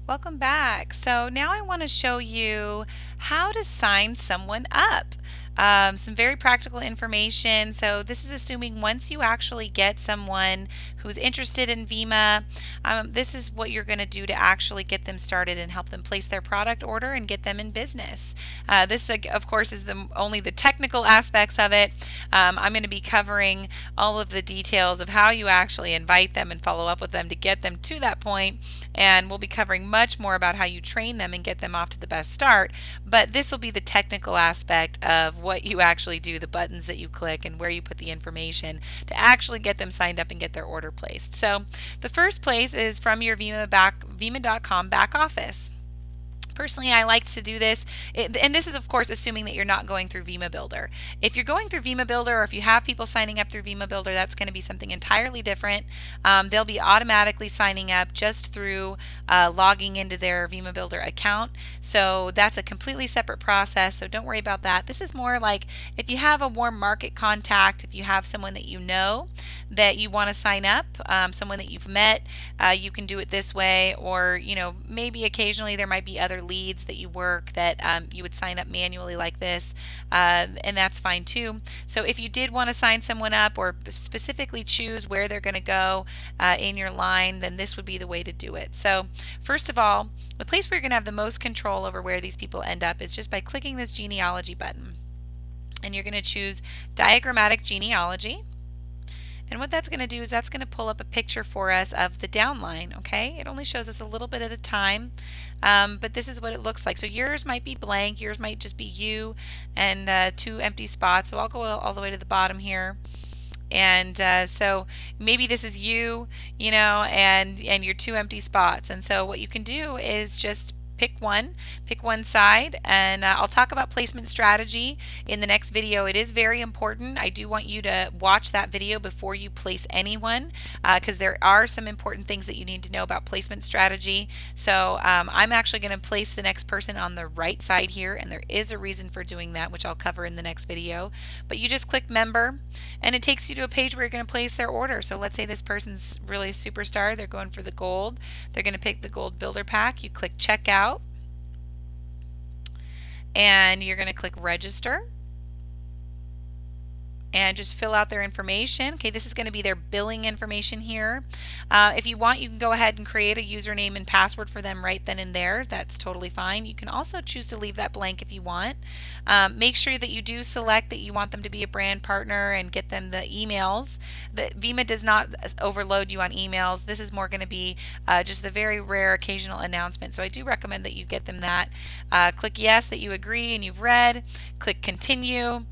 Welcome back. So now I want to show you how to sign someone up. Some very practical information. So this is assuming once you actually get someone who's interested in Vemma, this is what you're going to do to actually get them started and help them place their product order and get them in business. This, of course, is only the technical aspects of it. I'm going to be covering all of the details of how you actually invite them and follow up with them to get them to that point, and we'll be covering much more about how you train them and get them off to the best start. But this will be the technical aspect of what you actually do, the buttons that you click and where you put the information to actually get them signed up and get their order placed. So the first place is from your Vemma.com back office. Personally, I like to do this, and this is of course assuming that you're not going through Vemma Builder. If you're going through Vemma Builder, or if you have people signing up through Vemma Builder, that's going to be something entirely different. They'll be automatically signing up just through logging into their Vemma Builder account. So that's a completely separate process, so don't worry about that. This is more like if you have a warm market contact, if you have someone that you know that you want to sign up, someone that you've met, you can do it this way, or maybe occasionally there might be other leads that you work that you would sign up manually like this, and that's fine too. So if you did want to sign someone up or specifically choose where they're going to go in your line, then this would be the way to do it. So first of all, the place where you're going to have the most control over where these people end up is just by clicking this genealogy button, and you're going to choose diagrammatic genealogy. And what that's going to do is that's going to pull up a picture for us of the downline, okay? It only shows us a little bit at a time, but this is what it looks like. So yours might be blank, yours might just be you and two empty spots. So I'll go all the way to the bottom here. And so maybe this is you, and your two empty spots. And so what you can do is just pick one side, and I'll talk about placement strategy in the next video. It is very important. I do want you to watch that video before you place anyone, because there are some important things that you need to know about placement strategy. So I'm actually going to place the next person on the right side here, and there is a reason for doing that, which I'll cover in the next video. But you just click member, and it takes you to a page where you're going to place their order. So let's say this person's really a superstar, they're going for the gold, they're going to pick the gold builder pack. You click checkout, and you're going to click register and just fill out their information. Okay, this is going to be their billing information here. If you want, you can go ahead and create a username and password for them right then and there. That's totally fine. You can also choose to leave that blank if you want. Make sure that you do select that you want them to be a brand partner and get them the emails. Vemma does not overload you on emails. This is more going to be just the very rare occasional announcement. So I do recommend that you get them that. Click yes that you agree and you've read. Click continue.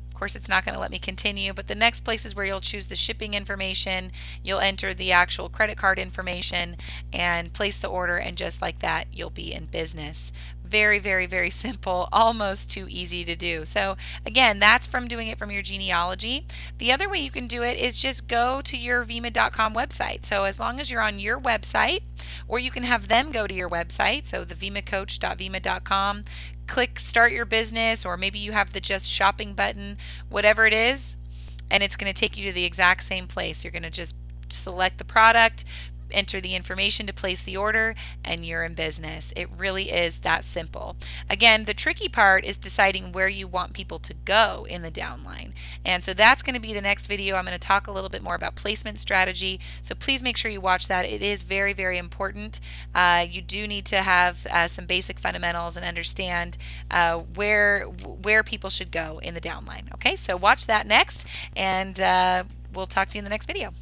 Of course, it's not going to let me continue, but the next place is where you'll choose the shipping information. You'll enter the actual credit card information and place the order, and just like that, you'll be in business. Very, very, very simple, almost too easy to do. So again, that's from doing it from your genealogy. The other way you can do it is just go to your Vemma.com website. So as long as you're on your website, or you can have them go to your website, so the vemmacoach.vemma.com, click start your business, or maybe you have the just shopping button, whatever it is, and it's going to take you to the exact same place. You're going to just select the product, enter the information to place the order, and you're in business. It really is that simple. Again, the tricky part is deciding where you want people to go in the downline, and so that's going to be the next video. I'm going to talk a little bit more about placement strategy, so please make sure you watch that. It is very, very important. You do need to have some basic fundamentals and understand where people should go in the downline. Okay, so watch that next, and we'll talk to you in the next video.